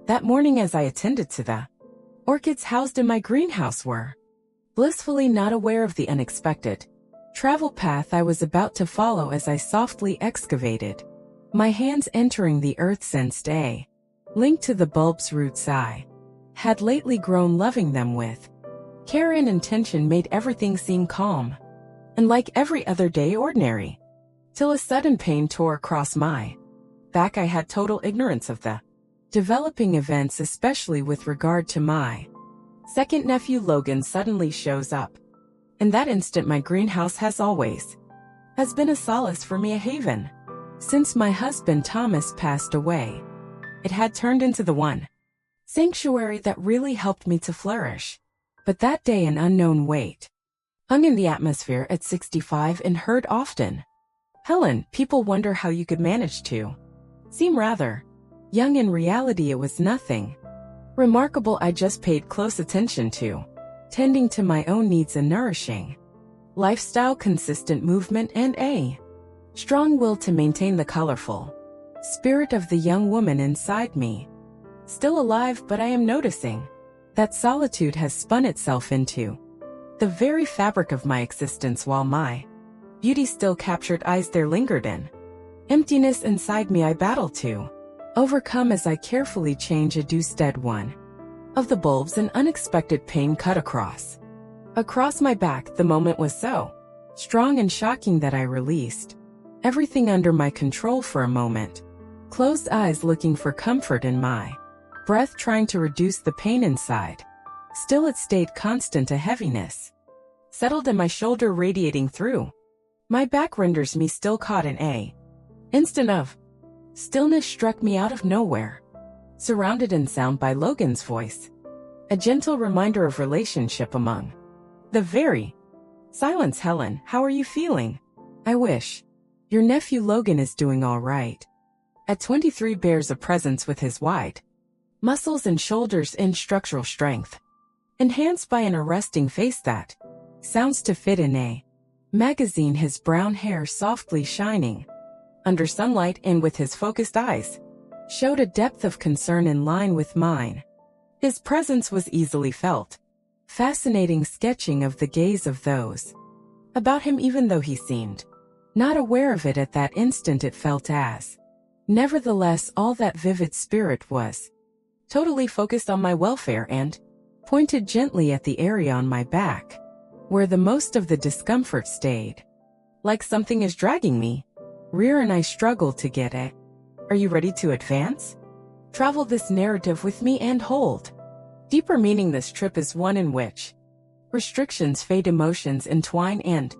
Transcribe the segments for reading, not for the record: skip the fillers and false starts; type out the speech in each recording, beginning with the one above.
That morning as I attended to the orchids housed in my greenhouse were blissfully not aware of the unexpected travel path I was about to follow as I softly excavated, my hands entering the earth sensed a link to the bulb's roots I had lately grown, loving them with care and intention made everything seem calm and like every other day ordinary, till a sudden pain tore across my back. I had total ignorance of the developing events, especially with regard to my second nephew. Logan suddenly shows up. In that instant my greenhouse has been a solace for me, a haven. Since my husband Thomas passed away, it had turned into the one sanctuary that really helped me to flourish. But that day an unknown weight hung in the atmosphere at 65 and heard often, "Helen, people wonder how you could manage to seem rather young." In reality it was nothing remarkable. I just paid close attention to tending to my own needs, a nourishing lifestyle, consistent movement, and a strong will to maintain the colorful spirit of the young woman inside me. Still alive, but I am noticing that solitude has spun itself into the very fabric of my existence, while my beauty still captured eyes. There lingered an emptiness inside me I battle to overcome as I carefully change a dead one of the bulbs. An unexpected pain cut across my back. The moment was so strong and shocking that I released everything under my control for a moment, closed eyes looking for comfort in my breath, trying to reduce the pain inside. Still it stayed constant. A heaviness settled in my shoulder, radiating through my back, renders me still caught in a instant of stillness. Struck me out of nowhere, surrounded in sound by Logan's voice, a gentle reminder of relationship among the very silence. "Helen, how are you feeling? I wish your nephew Logan is doing all right." At 23 bears a presence with his wide muscles and shoulders and structural strength, enhanced by an arresting face that sounds to fit in a magazine. His brown hair softly shining under sunlight, and with his focused eyes, showed a depth of concern in line with mine. His presence was easily felt, fascinating, sketching of the gaze of those about him. Even though he seemed not aware of it at that instant, it felt as nevertheless all that vivid spirit was totally focused on my welfare and pointed gently at the area on my back, where the most of the discomfort stayed. Like something is dragging me rear, and I struggled to get it. "Are you ready to advance? Travel this narrative with me and hold deeper meaning. This trip is one in which restrictions fade, emotions entwine, and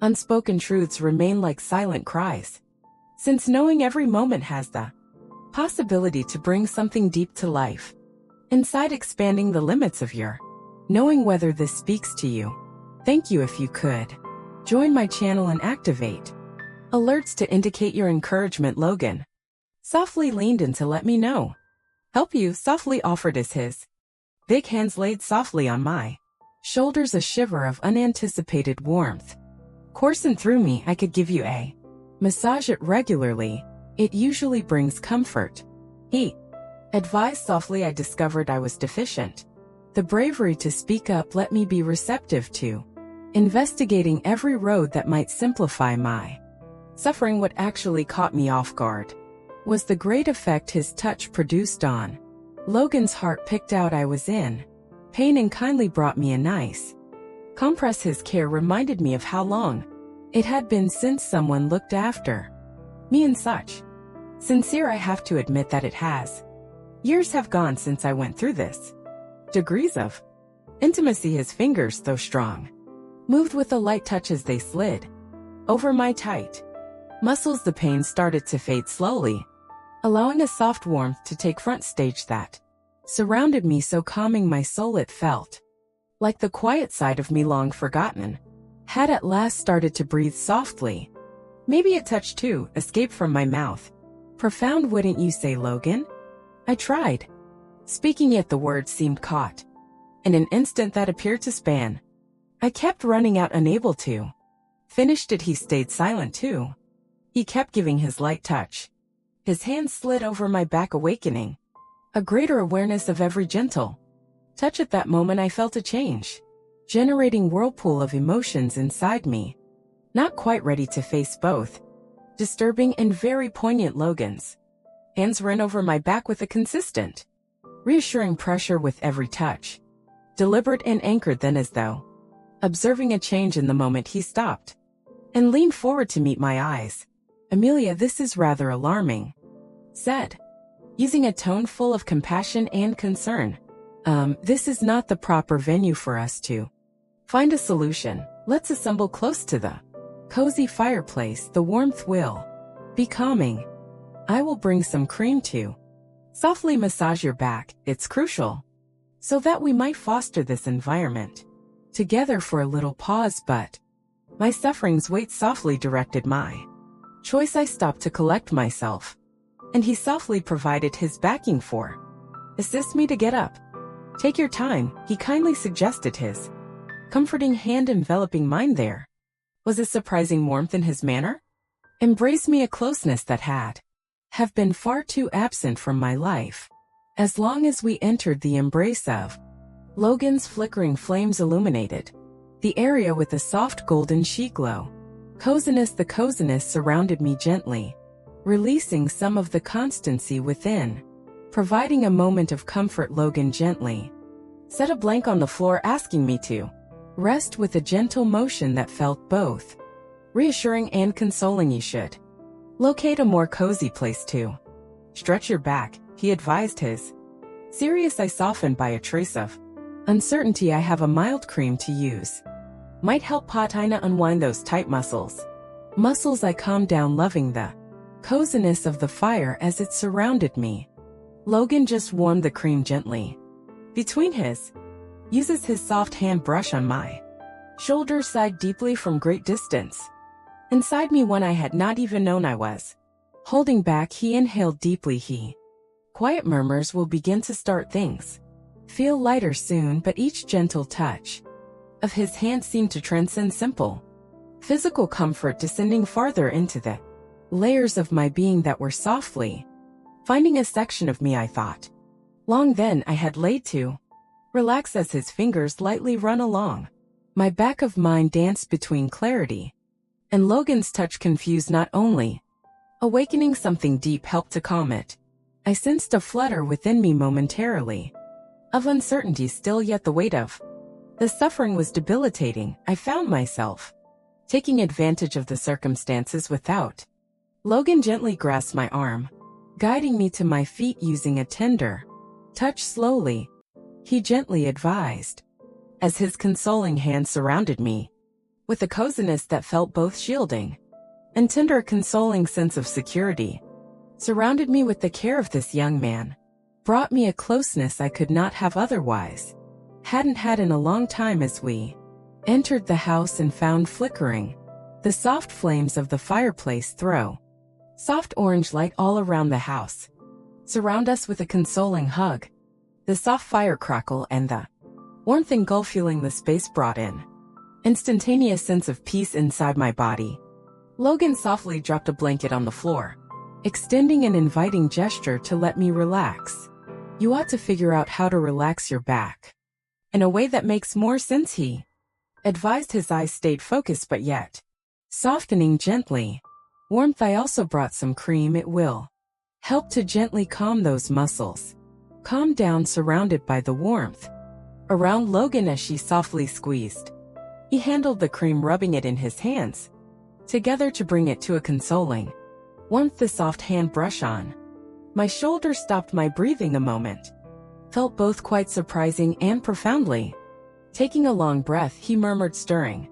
unspoken truths remain like silent cries, since knowing every moment has the possibility to bring something deep to life inside, expanding the limits of your knowing. Whether this speaks to you, thank you. If you could join my channel and activate alerts to indicate your encouragement." Logan softly leaned in to let me know. "Help you?" softly offered as his big hands laid softly on my shoulders. A shiver of unanticipated warmth coursed through me. "I could give you a massage it regularly. It usually brings comfort," he advised softly. I discovered I was deficient the bravery to speak up. Let me be receptive to investigating every road that might simplify my suffering. What actually caught me off guard was the great effect his touch produced on Logan's heart. Picked out I was in pain and kindly brought me a nice compress. His care reminded me of how long it had been since someone looked after me in such sincere. I have to admit that it has. Years have gone since I went through this degrees of intimacy. His fingers, though strong, moved with a light touch as they slid over my tight muscles. The pain started to fade slowly, allowing a soft warmth to take front stage that surrounded me, so calming my soul. It felt like the quiet side of me, long forgotten, had at last started to breathe softly. Maybe a touch too escaped from my mouth. "Profound, wouldn't you say, Logan?" I tried speaking, yet the words seemed caught in an instant that appeared to span. I kept running out, unable to finish it. He stayed silent too. He kept giving his light touch. His hand slid over my back, awakening a greater awareness of every gentle touch. At that moment I felt a change, generating whirlpool of emotions inside me. Not quite ready to face both disturbing and very poignant Logan's hands ran over my back with a consistent, reassuring pressure with every touch. Deliberate and anchored, then as though observing a change in the moment, he stopped and leaned forward to meet my eyes. "Amelia, this is rather alarming," said, using a tone full of compassion and concern. This is not the proper venue for us to find a solution. Let's assemble close to the cozy fireplace. The warmth will be calming. I will bring some cream to softly massage your back. It's crucial so that we might foster this environment together." For a little pause, but my sufferings weight softly directed my choice. I stopped to collect myself, and he softly provided his backing for assist me to get up. "Take your time," he kindly suggested, his comforting hand enveloping mine. There was a surprising warmth in his manner. Embraced me, a closeness that have been far too absent from my life. As long as we entered the embrace of Logan's flickering flames illuminated the area with a soft golden sheet glow. The coziness surrounded me gently, releasing some of the constancy within, providing a moment of comfort. Logan gently set a blanket on the floor, asking me to rest with a gentle motion that felt both reassuring and consoling. "You should locate a more cozy place to stretch your back," he advised, his serious eye softened by a trace of uncertainty. "I have a mild cream to use. Might help Patina unwind those tight muscles." I calmed down, loving the coziness of the fire as it surrounded me. Logan just warmed the cream gently between his, uses his soft hand brush on my shoulder, sighed deeply from great distance inside me, one I had not even known I was holding back. He inhaled deeply. He quiet murmurs, "Will begin to start things feel lighter soon," but each gentle touch of his hand seemed to transcend simple physical comfort, descending farther into the layers of my being that were softly finding a section of me I thought long then I had laid to relax. As his fingers lightly run along my back, of mine danced between clarity and Logan's touch, confused, not only awakening something deep, helped to calm it. I sensed a flutter within me momentarily of uncertainty still, yet the weight of the suffering was debilitating. I found myself taking advantage of the circumstances without. Logan gently grasped my arm, guiding me to my feet, using a tender touch. "Slowly," he gently advised, as his consoling hand surrounded me with a coziness that felt both shielding and tender. A consoling sense of security surrounded me with the care of this young man, brought me a closeness I could not have otherwise hadn't had in a long time. As we entered the house and found flickering the soft flames of the fireplace, throw soft orange light all around the house, surround us with a consoling hug. The soft fire crackle and the warmth engulf filling the space brought in instantaneous sense of peace inside my body. Logan softly dropped a blanket on the floor, extending an inviting gesture to let me relax. "You ought to figure out how to relax your back in a way that makes more sense," he advised. His eyes stayed focused but yet softening gently. "Warmth. I also brought some cream. It will help to gently calm those muscles." Calmed down, surrounded by the warmth around Logan as she softly squeezed. He handled the cream, rubbing it in his hands together to bring it to a consoling warmth. The soft hand brush on my shoulder stopped my breathing a moment. Felt both quite surprising and profoundly. Taking a long breath, he murmured, stirring,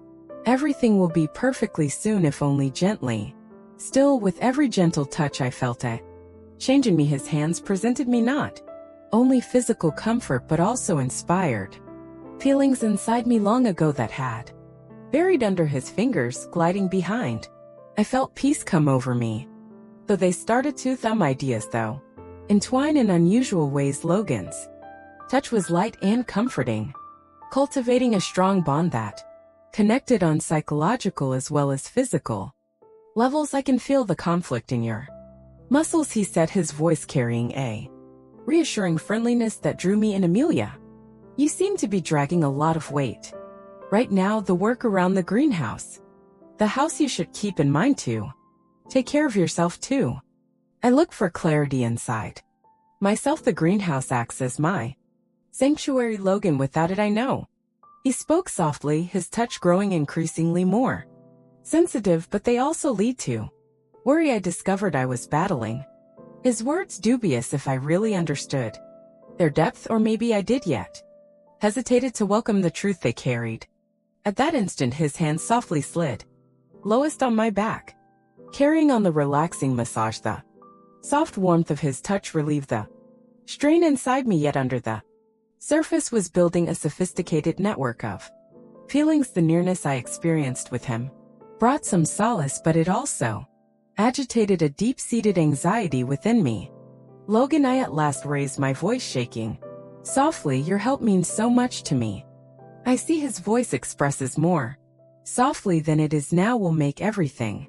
"Everything will be perfectly soon, if only gently." Still, with every gentle touch I felt a change in me. His hands presented me not only physical comfort but also inspired feelings inside me long ago that had buried under his fingers, gliding behind. I felt peace come over me, though they started to thumb ideas though entwine in unusual ways. Logan's touch was light and comforting, cultivating a strong bond that connected on psychological as well as physical levels. "I can feel the conflict in your muscles," he said, his voice carrying a reassuring friendliness that drew me in. Amelia, you seem to be dragging a lot of weight. Right now, the work around the greenhouse. The house you should keep in mind too. Take care of yourself too. I look for clarity inside myself. The greenhouse acts as my sanctuary. Logan, without it I know. He spoke softly, his touch growing increasingly more sensitive, but they also lead to worry. I discovered I was battling his words, dubious if I really understood their depth, or maybe I did yet hesitated to welcome the truth they carried. At that instant his hand softly slid lowest on my back, carrying on the relaxing massage. The soft warmth of his touch relieved the strain inside me, yet under the surface was building a sophisticated network of feelings. The nearness I experienced with him brought some solace, but it also agitated a deep-seated anxiety within me. Logan, I at last raised my voice, shaking softly. Your help means so much to me. I see. His voice expresses more softly than it is now. Will make everything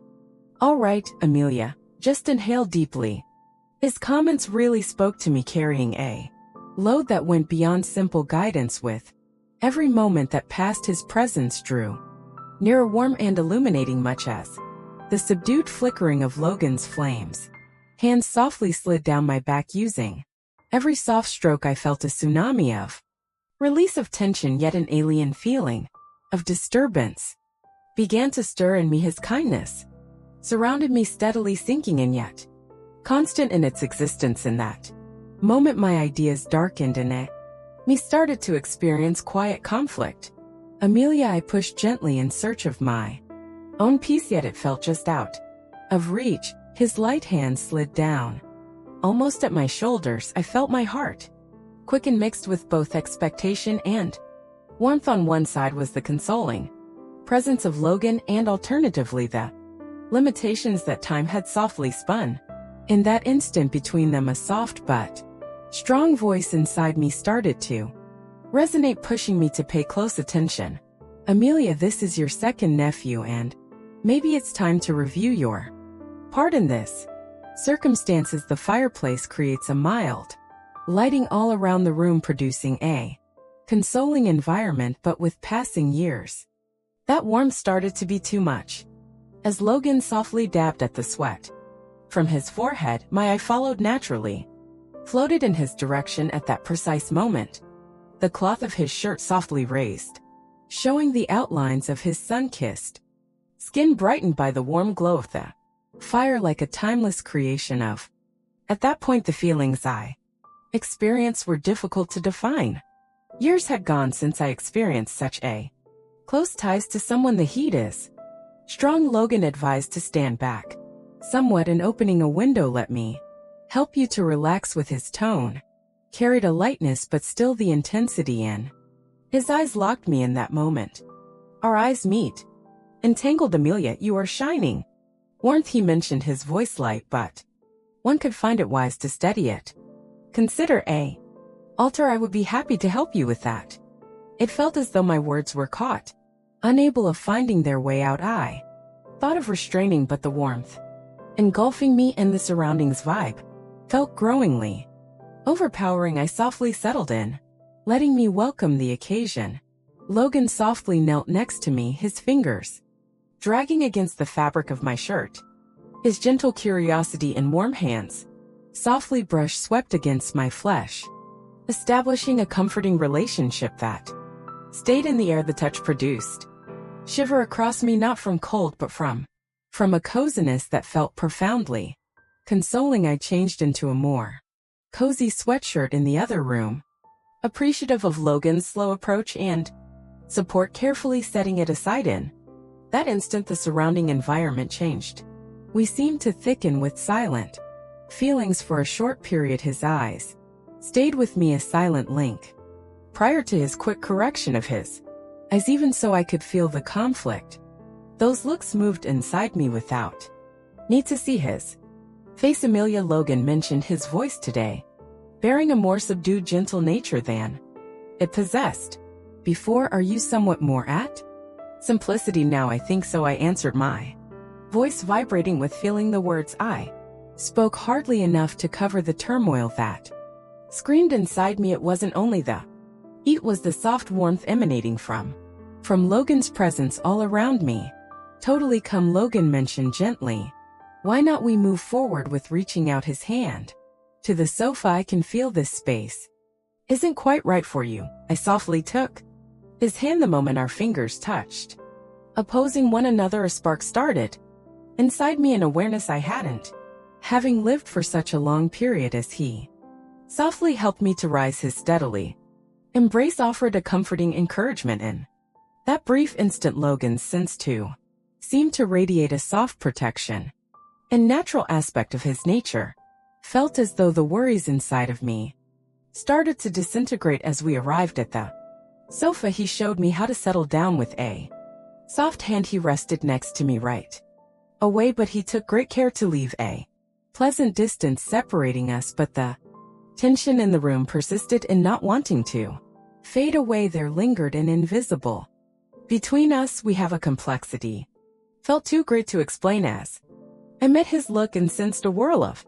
all right. Amelia, just inhale deeply. His comments really spoke to me, carrying a load that went beyond simple guidance. With every moment that passed, his presence drew nearer, warm and illuminating, much as the subdued flickering of Logan's flames. Hands softly slid down my back, using every soft stroke. I felt a tsunami of release of tension, yet an alien feeling of disturbance began to stir in me. His kindness surrounded me, steadily sinking in, yet constant in its existence. In that moment my ideas darkened and me started to experience quiet conflict. Amelia, I pushed gently in search of my own peace, yet it felt just out of reach. His light hand slid down almost at my shoulders. I felt my heart quicken, mixed with both expectation and warmth. On one side was the consoling presence of Logan, and alternatively the limitations that time had softly spun. In that instant between them, a soft but strong voice inside me started to resonate, pushing me to pay close attention. Amelia, this is your second nephew, and maybe it's time to review your part in this. Circumstances. The fireplace creates a mild lighting all around the room, producing a consoling environment, but with passing years, that warmth started to be too much. As Logan softly dabbed at the sweat from his forehead, my eye followed naturally, floated in his direction. At that precise moment, the cloth of his shirt softly raised, showing the outlines of his sun-kissed skin, brightened by the warm glow of the fire, like a timeless creation of. At that point the feelings I experienced were difficult to define. Years had gone since I experienced such a close ties to someone. The heat is strong. Logan advised to stand back somewhat, and opening a window. Let me help you to relax. With his tone carried a lightness, but still the intensity in his eyes locked me. In that moment our eyes meet. Entangled. Amelia, you are shining. Warmth, he mentioned, his voice light, but one could find it wise to steady it. Consider a altar. I would be happy to help you with that. It felt as though my words were caught, unable of finding their way out. I thought of restraining, but the warmth engulfing me and the surroundings vibe felt growingly overpowering. I softly settled in, letting me welcome the occasion. Logan softly knelt next to me, his fingers dragging against the fabric of my shirt. His gentle curiosity and warm hands softly brushed swept against my flesh, establishing a comforting relationship that stayed in the air. The touch produced shiver across me, not from cold but from a coziness that felt profoundly consoling. I changed into a more cozy sweatshirt in the other room, appreciative of Logan's slow approach and support, carefully setting it aside. In that instant the surrounding environment changed. We seemed to thicken with silent feelings for a short period. His eyes stayed with me, a silent link prior to his quick correction of his eyes. Even so I could feel the conflict. Those looks moved inside me without need to see his face. Amelia, Logan mentioned his voice today, bearing a more subdued, gentle nature than it possessed before. Are you somewhat more at simplicity now? I think so, I answered, my voice vibrating with feeling. The words I spoke hardly enough to cover the turmoil that screamed inside me. It wasn't only the heat, was the soft warmth emanating from Logan's presence all around me. Totally come, Logan mentioned gently. Why not we move forward with reaching out his hand to the sofa. I can feel this space isn't quite right for you. I softly took his hand the moment our fingers touched. Opposing one another, a spark started inside me, an awareness I hadn't, having lived for such a long period, as he softly helped me to rise. His steadily embrace offered a comforting encouragement. In that brief instant, Logan's sense too seemed to radiate a soft protection and natural aspect of his nature. Felt as though the worries inside of me started to disintegrate. As we arrived at the sofa, he showed me how to settle down with a soft hand. He rested next to me right away, but he took great care to leave a pleasant distance separating us. But the tension in the room persisted, and not wanting to fade away, there lingered an invisible between us. We have a complexity felt too great to explain. As I met his look and sensed a whirl of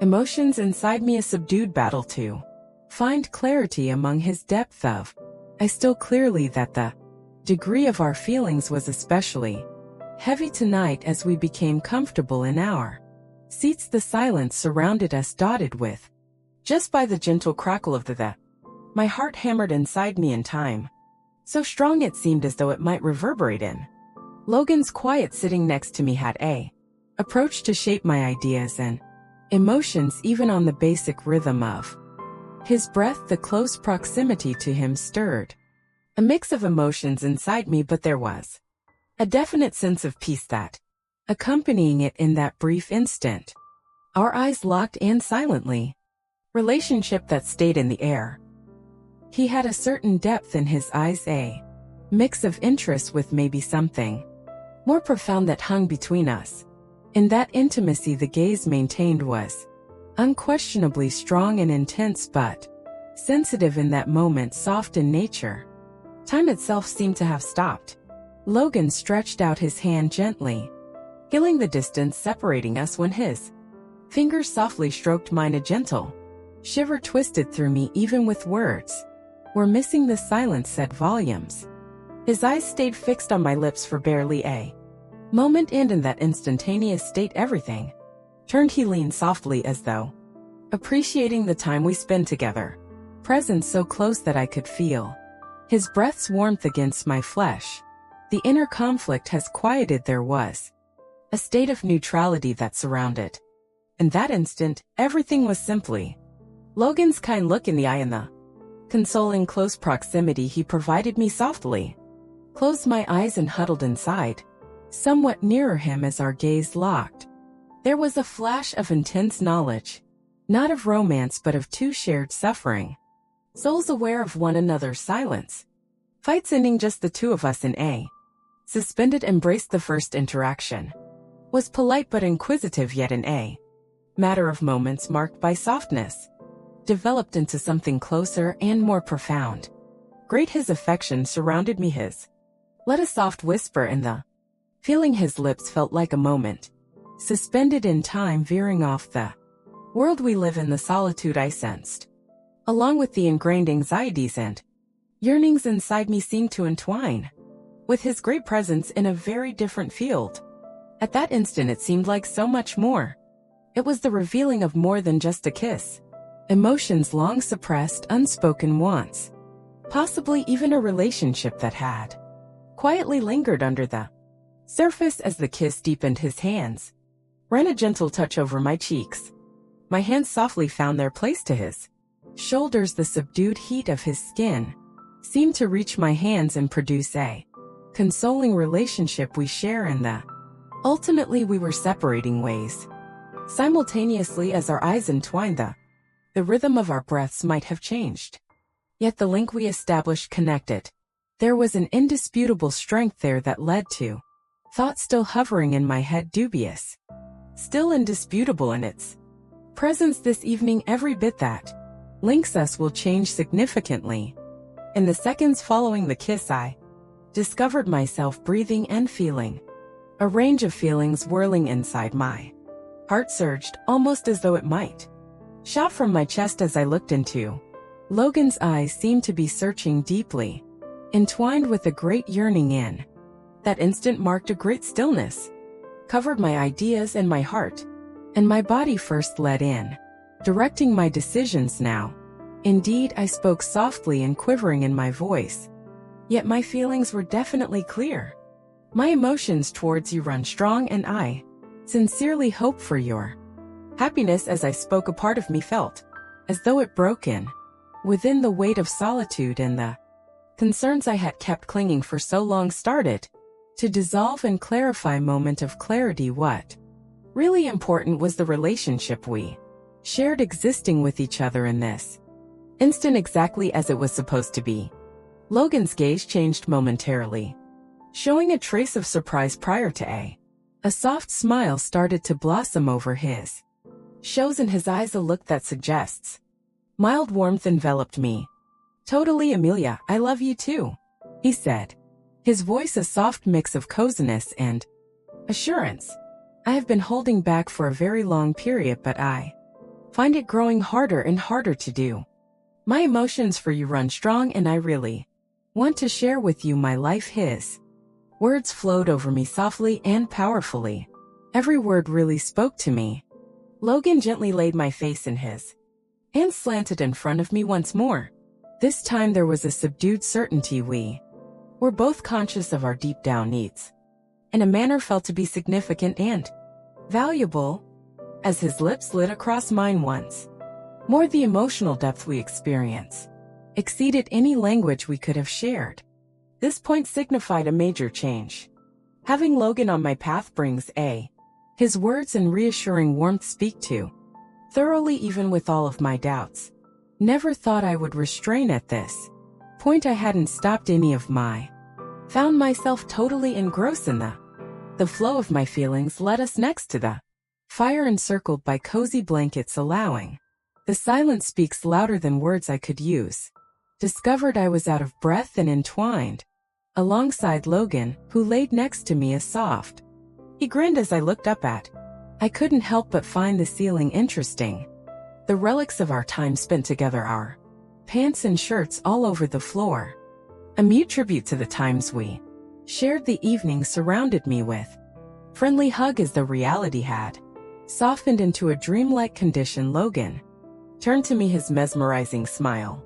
emotions inside me, a subdued battle to find clarity among his depth of I still clearly that the degree of our feelings was especially heavy tonight. As we became comfortable in our seats, the silence surrounded us, dotted with just by the gentle crackle of the my heart hammered inside me in time so strong it seemed as though it might reverberate in Logan's quiet. Sitting next to me had a approach to shape my ideas and emotions, even on the basic rhythm of his breath. The close proximity to him stirred a mix of emotions inside me, but there was a definite sense of peace that accompanying it. In that brief instant, our eyes locked, and silently relationship that stayed in the air. He had a certain depth in his eyes, a mix of interest with maybe something more profound that hung between us. In that intimacy, the gaze maintained was unquestionably strong and intense, but sensitive in that moment, soft in nature. Time itself seemed to have stopped. Logan stretched out his hand gently, filling the distance separating us, when his fingers softly stroked mine. A gentle shiver twisted through me. Even with words were missing, the silence said volumes. His eyes stayed fixed on my lips for barely a moment, and in that instantaneous state everything turned. He leaned softly, as though appreciating the time we spent together, presence so close that I could feel his breath's warmth against my flesh. The inner conflict has quieted. There was a state of neutrality that surrounded. In that instant, everything was simply Logan's kind look in the eye, and the consoling close proximity he provided me. Softly closed my eyes and huddled inside, somewhat nearer him. As our gaze locked, there was a flash of intense knowledge, not of romance but of two shared suffering souls, aware of one another's silence. Fights ending, just the two of us in a suspended embrace. The first interaction was polite but inquisitive, yet in a matter of moments marked by softness, developed into something closer and more profound. Great his affection surrounded me. His let a soft whisper, and the feeling his lips felt like a moment suspended in time, veering off the world we live in. The solitude I sensed, along with the ingrained anxieties and yearnings inside me, seemed to entwine with his great presence in a very different field. At that instant it seemed like so much more. It was the revealing of more than just a kiss. Emotions long suppressed, unspoken wants, possibly even a relationship that had quietly lingered under the surface. As the kiss deepened, his hands ran a gentle touch over my cheeks. My hands softly found their place to his shoulders. The subdued heat of his skin seemed to reach my hands and produce a consoling relationship we share in the ultimately we were separating ways. Simultaneously, as our eyes entwined, the rhythm of our breaths might have changed, yet the link we established connected. There was an indisputable strength there that led to thoughts still hovering in my head, dubious, still indisputable in its presence this evening. Every bit that links us will change significantly. In the seconds following the kiss, I discovered myself breathing and feeling a range of feelings whirling inside my heart. Surged, almost as though it might shot from my chest as I looked into Logan's eyes seemed to be searching deeply, entwined with a great yearning in. That instant marked a great stillness, covered my ideas and my heart, and my body first let in, directing my decisions now. Indeed, I spoke softly and quivering in my voice, yet my feelings were definitely clear. My emotions towards you run strong, and I sincerely hope for your happiness. As I spoke, a part of me felt as though it broke in within the weight of solitude, and the concerns I had kept clinging for so long started to dissolve and clarify. Moment of clarity. What really important was the relationship we shared, existing with each other in this instant exactly as it was supposed to be. Logan's gaze changed momentarily, showing a trace of surprise prior to a soft smile started to blossom over his shows in his eyes, a look that suggests mild warmth enveloped me. Totally, Amelia, I love you too, he said, his voice a soft mix of coziness and assurance. I have been holding back for a very long period, but I find it growing harder and harder to do. My emotions for you run strong, and I really want to share with you my life. His words flowed over me softly and powerfully. Every word really spoke to me. Logan gently laid my face in his hands, slanted in front of me once more. This time there was a subdued certainty. We were both conscious of our deep down needs, in a manner felt to be significant and valuable. As his lips lit across mine once more, the emotional depth we experience exceeded any language we could have shared. This point signified a major change. Having Logan on my path brings his words and reassuring warmth speak to thoroughly, even with all of my doubts. Never thought I would restrain at this point. I hadn't stopped any of my found myself totally engrossed in the flow of my feelings. Led us next to the fire, encircled by cozy blankets, allowing the silence speaks louder than words I could use. Discovered I was out of breath and entwined alongside Logan, who laid next to me, a soft. He grinned as I looked up at. I couldn't help but find the ceiling interesting. The relics of our time spent together, our pants and shirts all over the floor, a mute tribute to the times we shared. The evening surrounded me with friendly hug as the reality had softened into a dreamlike condition. Logan turned to me, his mesmerizing smile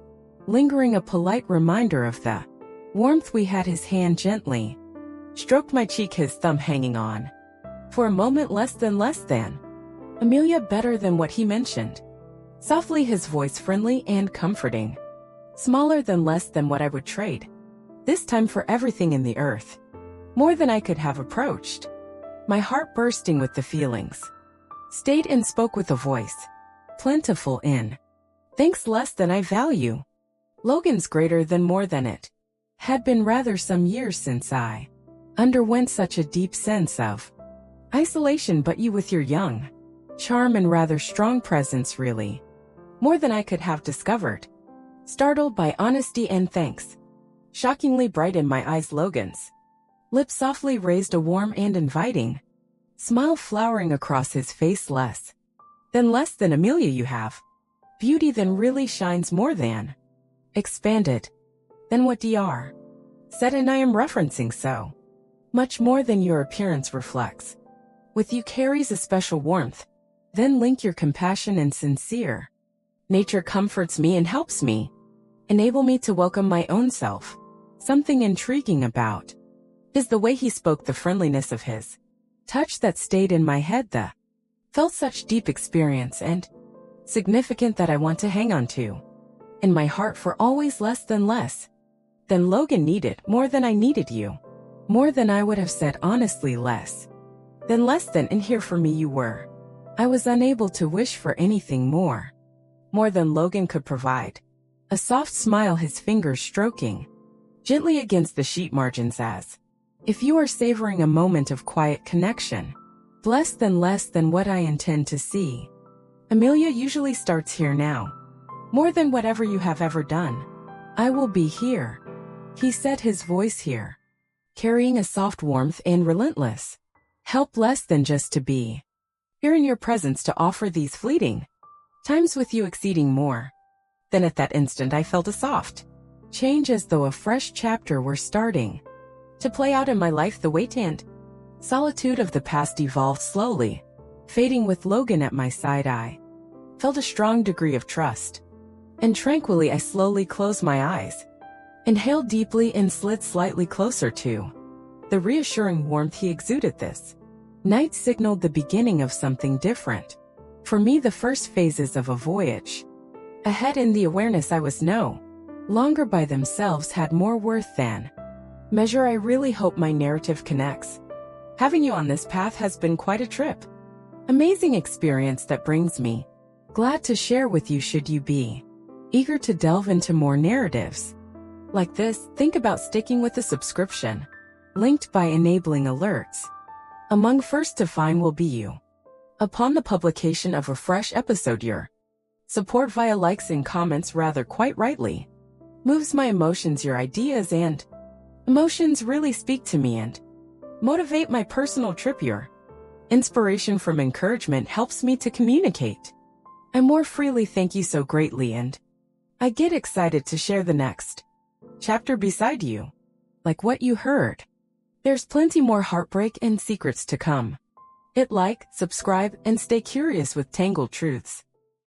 lingering, a polite reminder of the warmth we had. His hand gently stroked my cheek, his thumb hanging on for a moment. Less than Amelia, better than what he mentioned. Softly, his voice friendly and comforting. Smaller than, less than what I would trade this time for everything in the earth. More than I could have approached. My heart bursting with the feelings. Stayed and spoke with a voice plentiful in thanks. Less than I value. Logan's greater than, more than. It had been rather some years since I underwent such a deep sense of isolation, but you with your young charm and rather strong presence, really more than I could have discovered. Startled by honesty and thanks shockingly bright in my eyes, Logan's lips softly raised, a warm and inviting smile flowering across his face. Less than Amelia, you have beauty than really shines more than expanded than what Dr. said, and I am referencing so much more than your appearance reflects. With you carries a special warmth. Then link your compassion and sincere nature comforts me and helps me enable me to welcome my own self. Something intriguing about is the way he spoke, the friendliness of his touch that stayed in my head, the felt such deep experience and significant that I want to hang on to in my heart for always. Less than Logan needed, more than I needed you, more than I would have said honestly. Less than in here for me you were. I was unable to wish for anything more than Logan could provide. A soft smile, his fingers stroking gently against the sheet margins, as if you are savoring a moment of quiet connection. Less than what I intend to see. Amelia usually starts here now. More than whatever you have ever done. I will be here, he said, his voice here carrying a soft warmth and relentless help. Less than just to be here in your presence, to offer these fleeting times with you exceeding more. Then at that instant I felt a soft change, as though a fresh chapter were starting to play out in my life. The weight and solitude of the past evolved slowly, fading with Logan at my side. I felt a strong degree of trust, and tranquilly I slowly closed my eyes, inhaled deeply, and slid slightly closer to the reassuring warmth he exuded. This night signaled the beginning of something different for me, the first phases of a voyage ahead, in the awareness I was no longer by themselves had more worth than measure. I really hope my narrative connects. Having you on this path has been quite a trip. Amazing experience that brings me glad to share with you. Should you be eager to delve into more narratives like this, think about sticking with the subscription linked by enabling alerts. Among first to find will be you upon the publication of a fresh episode. Your support via likes and comments, rather quite rightly, moves my emotions. Your ideas and emotions really speak to me and motivate my personal trip. Your inspiration from encouragement helps me to communicate and more freely. Thank you so greatly, and I get excited to share the next chapter beside you. Like what you heard, there's plenty more heartbreak and secrets to come. Hit like, subscribe, and stay curious with Tangled Truths.